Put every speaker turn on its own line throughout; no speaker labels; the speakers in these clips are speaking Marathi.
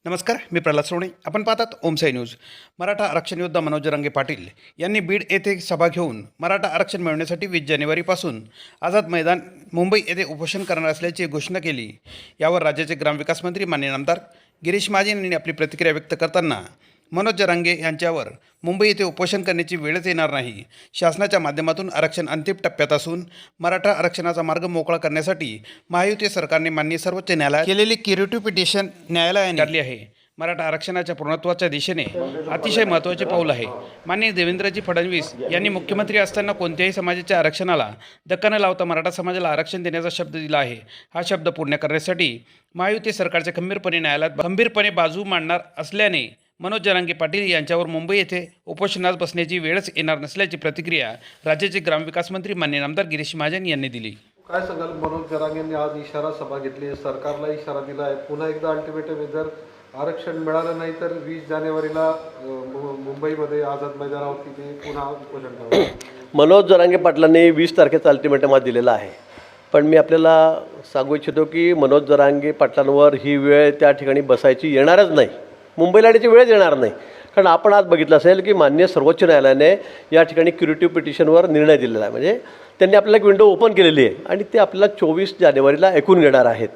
नमस्कार, मी प्रल्हाद सोवणे. आपण पाहतात ओमसाई न्यूज. मराठा आरक्षण योद्धा मनोज जरांगे पाटील यांनी बीड येथे सभा घेऊन मराठा आरक्षण मिळवण्यासाठी 20 जानेवारीपासून आझाद मैदान मुंबई येथे उपोषण करणार असल्याची घोषणा केली. यावर राज्याचे ग्रामविकास मंत्री माननीय आमदार गिरीश महाजन यांनी आपली प्रतिक्रिया व्यक्त करताना मनोज जरांगे यांच्यावर मुंबई येथे उपोषण करण्याची वेळच येणार नाही. शासनाच्या माध्यमातून आरक्षण अंतिम टप्प्यात असून मराठा आरक्षणाचा मार्ग मोकळा करण्यासाठी महायुती सरकारने माननीय सर्वोच्च न्यायालयात केलेली क्युरेटिव्ह पिटिशन न्यायालयाने काढली आहे. मराठा आरक्षणाच्या पूर्णत्वाच्या दिशेने अतिशय महत्त्वाचे पाऊल आहे. माननीय देवेंद्रजी फडणवीस यांनी मुख्यमंत्री असताना कोणत्याही समाजाच्या आरक्षणाला धक्का न लावता मराठा समाजाला आरक्षण देण्याचा शब्द दिला आहे. हा शब्द पूर्ण करण्यासाठी महायुती सरकारचे खंबीरपणे बाजू मांडणार असल्याने मनोज जरांगे पाटील यांच्यावर मुंबई येथे उपोषणास बसण्याची वेळच येणार नसल्याची प्रतिक्रिया राज्याचे ग्रामविकास मंत्री माननीय आमदार गिरीश महाजन यांनी दिली.
काय सांगाल, मनोज जरांगेंनी आज इशारा सभा घेतली, सरकारला इशारा दिला आहे, पुन्हा एकदा अल्टिमेटम जर आरक्षण मिळालं नाही तर 20 जानेवारीला मुंबईमध्ये आझाद मैदानावरती ते पुन्हा उपोषण करणार.
मनोज जरांगे पाटलांनी 20 तारखेचा अल्टिमेटम आज दिलेला आहे. पण मी आपल्याला सांगू इच्छितो की मनोज जरांगे पाटलांवर ही वेळ त्या ठिकाणी बसायची येणारच नाही. मुंबईला येण्याची वेळच येणार नाही. कारण आपण आज बघितलं असेल की माननीय सर्वोच्च न्यायालयाने या ठिकाणी क्युरेटिव्ह पिटिशनवर निर्णय दिलेला आहे. म्हणजे त्यांनी आपल्याला एक विंडो ओपन केलेली आहे आणि ते आपल्याला 24 जानेवारीला ऐकून घेणार आहेत.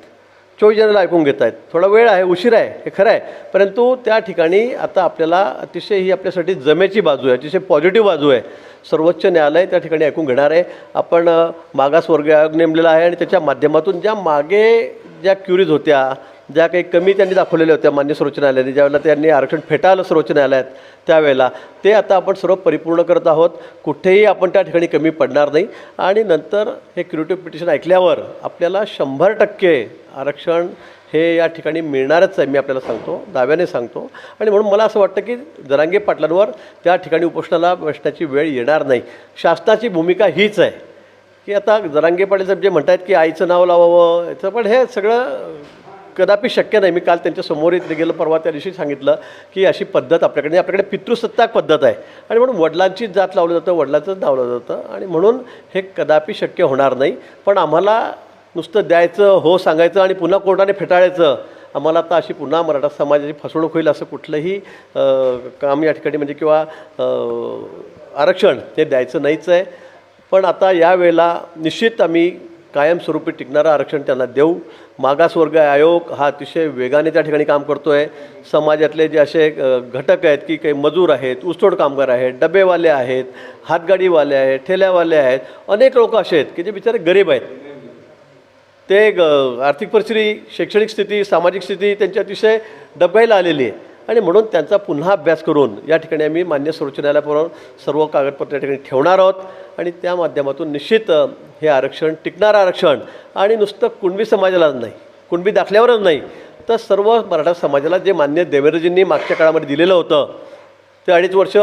24 जानेवारीला ऐकून घेत आहेत. थोडा वेळ आहे, उशीर आहे, हे खरं आहे. परंतु त्या ठिकाणी आता आपल्याला अतिशय ही आपल्यासाठी जमेची बाजू आहे, अतिशय पॉझिटिव्ह बाजू आहे. सर्वोच्च न्यायालय त्या ठिकाणी ऐकून घेणार आहे. आपण मागासवर्गीय आयोग नेमलेला आहे आणि त्याच्या माध्यमातून ज्या मागे ज्या क्युरीज होत्या, ज्या काही कमी त्यांनी दाखवलेल्या होत्या मान्य सर्वोच्च न्यायालयाने, ज्यावेळेला त्यांनी आरक्षण फेटाळलं सर्वोच्च न्यायालयात, त्यावेळेला ते आता आपण सर्व परिपूर्ण करत आहोत. कुठेही आपण त्या ठिकाणी कमी पडणार नाही. आणि नंतर हे क्युरेटिव्ह पिटिशन ऐकल्यावर आपल्याला 100% आरक्षण हे या ठिकाणी मिळणारच आहे. मी आपल्याला सांगतो, दाव्याने सांगतो. आणि म्हणून मला असं वाटतं की जरांगे पाटलांवर त्या ठिकाणी उपोषणाला बसण्याची वेळ येणार नाही. शासनाची भूमिका हीच आहे की आता जरांगे पाटील साहेब जे म्हणत आहेत की आईचं नाव लावावं, याचं पण हे सगळं कदापि शक्य नाही. मी काल त्यांच्यासमोर इथे गेलं, परवा त्या दिवशी सांगितलं की अशी पद्धत आपल्याकडे पितृसत्ताक पद्धत आहे आणि म्हणून वडिलांचीच जात लावलं जातं, वडिलांचंच लावलं जातं आणि म्हणून हे कदापि शक्य होणार नाही. पण आम्हाला नुसतं द्यायचं, हो सांगायचं आणि पुन्हा कोर्टाने फेटाळायचं, आम्हाला आता अशी पुन्हा मराठा समाजाची फसवणूक होईल असं कुठलंही काम या ठिकाणी म्हणजे किंवा आरक्षण ते द्यायचं नाहीच आहे. पण आता यावेळेला निश्चित आम्ही कायमस्वरूपी टिकणारं आरक्षण त्यांना देऊ. मागासवर्ग आयोग हा अतिशय वेगाने त्या ठिकाणी काम करतो आहे. समाजातले जे असे घटक आहेत की काही मजूर आहेत, ऊसतोड कामगार आहेत, डबेवाले आहेत, हातगाडीवाले आहेत, ठेल्यावाले आहेत, अनेक लोक असे आहेत की जे बिचारे गरीब आहेत. ते आर्थिक परिस्थिती, शैक्षणिक स्थिती, सामाजिक स्थिती त्यांची अतिशय डबघाईला आलेली आहे आणि म्हणून त्यांचा पुन्हा अभ्यास करून या ठिकाणी आम्ही मान्य सर्वोच्च न्यायालयाबरोबर सर्व कागदपत्र या ठिकाणी ठेवणार आहोत आणि त्या माध्यमातून निश्चित हे आरक्षण टिकणारं आरक्षण आणि नुसतं कुणबी समाजालाच नाही, कुणबी दाखल्यावरच नाही, तर सर्व मराठा समाजाला जे मान्य देवेंद्रजींनी मागच्या काळामध्ये दिलेलं होतं ते 2.5 वर्ष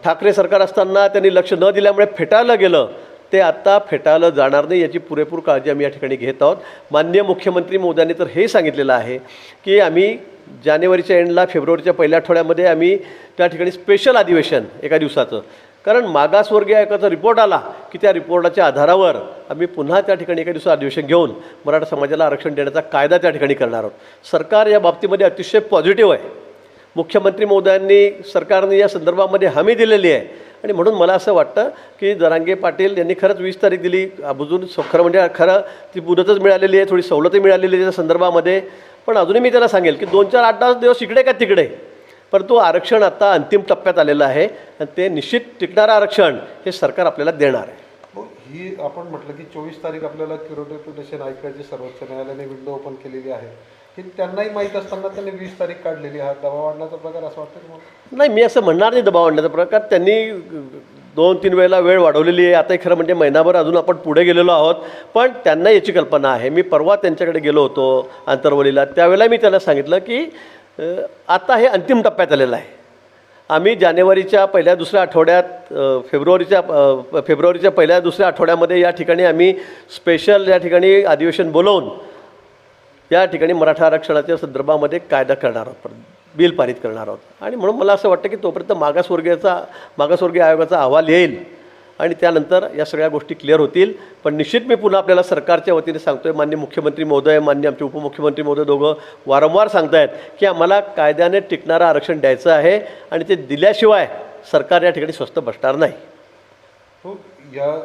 ठाकरे सरकार असताना त्यांनी लक्ष न दिल्यामुळे फेटाळलं गेलं, ते आता फेटाळलं जाणार नाही याची पुरेपूर काळजी आम्ही या ठिकाणी घेत आहोत. माननीय मुख्यमंत्री महोदयांनी तर हे सांगितलेलं आहे की आम्ही जानेवारीच्या एंडला, फेब्रुवारीच्या पहिल्या आठवड्यामध्ये आम्ही त्या ठिकाणी स्पेशल अधिवेशन एका दिवसाचं, कारण मागासवर्गीय आयोगाचा रिपोर्ट आला की त्या रिपोर्टाच्या आधारावर आम्ही पुन्हा त्या ठिकाणी एका दिवसात अधिवेशन घेऊन मराठा समाजाला आरक्षण देण्याचा कायदा त्या ठिकाणी करणार आहोत. सरकार या बाबतीमध्ये अतिशय पॉझिटिव्ह आहे. मुख्यमंत्री महोदयांनी, सरकारने या संदर्भामध्ये हमी दिलेली आहे आणि म्हणून मला असं वाटतं की जरांगे पाटील यांनी खरंच 20 तारीख दिली, अजून खरं म्हणजे खरं ती मुदतच मिळालेली आहे, थोडी सवलतही मिळालेली आहे त्या संदर्भामध्ये. पण अजूनही मी त्यांना सांगेल की 2, 4, 8, 10 दिवस इकडे का तिकडे, परंतु आरक्षण आता अंतिम टप्प्यात आलेलं आहे आणि ते निश्चित टिकणारं आरक्षण हे सरकार आपल्याला देणार आहे.
ही आपण म्हटलं की 24 तारीख आपल्याला क्युरेटिव्ह पिटिशन ऐकायची सर्वोच्च न्यायालयाने विंडो ओपन केलेली आहे. ही त्यांनाही माहीत असताना त्यांनी 20 तारीख काढलेली. हा दबाव आणण्याचा प्रकार असं वाटतं की मला?
नाही, मी असं म्हणणार नाही दबाव आणण्याचा प्रकार. त्यांनी 2-3 वेळेला वेळ वाढवलेली आहे. आताही खरं म्हणजे महिनाभर अजून आपण पुढे गेलेलो आहोत. पण त्यांना याची कल्पना आहे. मी परवा त्यांच्याकडे गेलो होतो आंतरवलीला, त्यावेळेला मी त्यांना सांगितलं की आता हे अंतिम टप्प्यात आलेलं आहे. आम्ही जानेवारीच्या पहिल्या दुसऱ्या आठवड्यात, फेब्रुवारीच्या पहिल्या दुसऱ्या आठवड्यामध्ये या ठिकाणी आम्ही स्पेशल या ठिकाणी अधिवेशन बोलवून या ठिकाणी मराठा आरक्षणाच्या संदर्भामध्ये कायदा करणार आहोत, बिल पारित करणार आहोत. आणि म्हणून मला असं वाटतं की तोपर्यंत मागासवर्गीय आयोगाचा अहवाल येईल आणि त्यानंतर या सगळ्या गोष्टी क्लिअर होतील. पण निश्चित मी पुन्हा आपल्याला सरकारच्या वतीने सांगतो आहे, माननीय मुख्यमंत्री महोदय, माननीय आमचे उपमुख्यमंत्री महोदय दोघं वारंवार सांगत आहेत की आम्हाला कायद्याने टिकणारं आरक्षण द्यायचं आहे आणि ते दिल्याशिवाय सरकार या ठिकाणी स्वस्थ बसणार नाही.
हो, या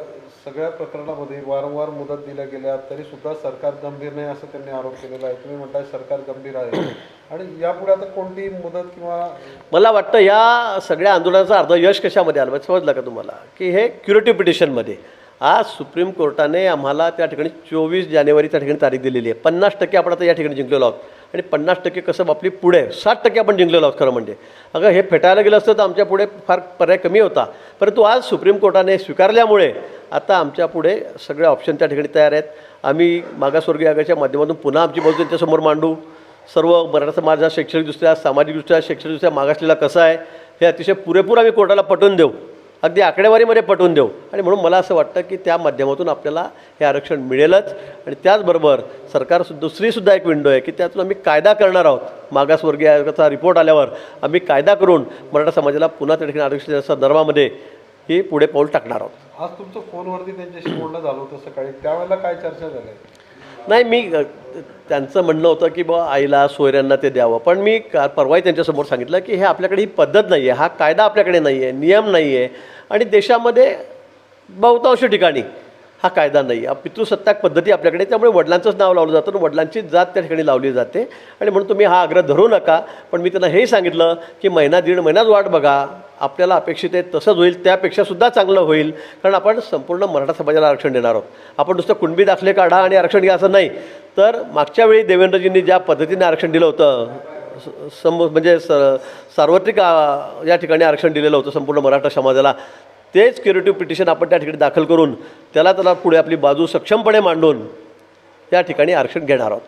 सगळ्या प्रकरणामध्ये वारंवार मुदत दिल्या गेल्या तरी सुद्धा सरकार गंभीर नाही असं त्यांनी आरोप केलेला आहे. तुम्ही म्हणताय सरकार गंभीर आहे आणि यापुढे आता कोणती मुदत किंवा
मला वाटतं या सगळ्या आंदोलनाचा अर्ध यश कशामध्ये आलं समजलं का तुम्हाला, की हे क्युरेटिव्ह पिटिशनमध्ये आज सुप्रीम कोर्टाने आम्हाला त्या ठिकाणी 24 जानेवारी त्या ठिकाणी तारीख दिलेली आहे. 50% आपण आता या ठिकाणी जिंकलेलो आहोत आणि 50% कसं आपली पुढे 60% आपण जिंकलेलो आहोत. खरं म्हणजे अगं हे फेटायला गेलं असतं तर आमच्या पुढे फार पर्याय कमी होता, परंतु आज सुप्रीम कोर्टाने स्वीकारल्यामुळे आता आमच्या पुढे सगळे ऑप्शन त्या ठिकाणी तयार आहेत. आम्ही मागासवर्गीय आयोगाच्या माध्यमातून पुन्हा आमची बाजू त्यांच्यासमोर मांडू. सर्व मराठा समाज हा शैक्षणिकदृष्ट्या, सामाजिकदृष्ट्या, शैक्षणिकदृष्ट्या मागासलेला कसा आहे हे अतिशय पुरेपूर आम्ही कोर्टाला पटवून देऊ, अगदी आकडेवारीमध्ये पटवून देऊ. आणि म्हणून मला असं वाटतं की त्या माध्यमातून आपल्याला हे आरक्षण मिळेलच. आणि त्याचबरोबर दुसरीसुद्धा एक विंडो आहे की त्यातून आम्ही कायदा करणार आहोत. मागासवर्गीय आयोगाचा रिपोर्ट आल्यावर आम्ही कायदा करून मराठा समाजाला पुन्हा त्या ठिकाणी आरक्षणाच्या संदर्भामध्ये ही पुढे पाऊल टाकणार आहोत.
आज तुमचं फोनवरती त्यांच्याशी बोलणं झालं होतं सकाळी, त्यावेळेला काय चर्चा झाली?
नाही, मी त्यांचं म्हणणं होतं की बा आईला सोयऱ्यांना ते द्यावं, पण मी परवाही त्यांच्यासमोर सांगितलं की हे आपल्याकडे ही पद्धत नाही आहे, हा कायदा आपल्याकडे नाही आहे, नियम नाही आहे आणि देशामध्ये बहुतांश ठिकाणी हा कायदा नाही आहे. पितृसत्ताक पद्धती आपल्याकडे, त्यामुळे वडिलांचंच नाव लावलं जातं आणि वडिलांचीच जात त्या ठिकाणी लावली जाते. आणि म्हणून तुम्ही हा आग्रह धरू नका. पण मी त्यांना हेही सांगितलं की महिना दीड महिनाच वाट बघा, आपल्याला अपेक्षित आहे तसंच होईल, त्यापेक्षासुद्धा चांगलं होईल. कारण आपण संपूर्ण मराठा समाजाला आरक्षण देणार आहोत. आपण नुसतं कुणबी दाखले काढा आणि आरक्षण घ्या असं नाही. तर मागच्या वेळी देवेंद्रजींनी ज्या पद्धतीने आरक्षण दिलं होतं, म्हणजे सार्वत्रिक या ठिकाणी आरक्षण दिलेलं होतं संपूर्ण मराठा समाजाला, तेच क्युरेटिव्ह पिटिशन आपण त्या ठिकाणी दाखल करून त्याला पुढे आपली बाजू सक्षमपणे मांडून त्या ठिकाणी आरक्षण घेणार आहोत.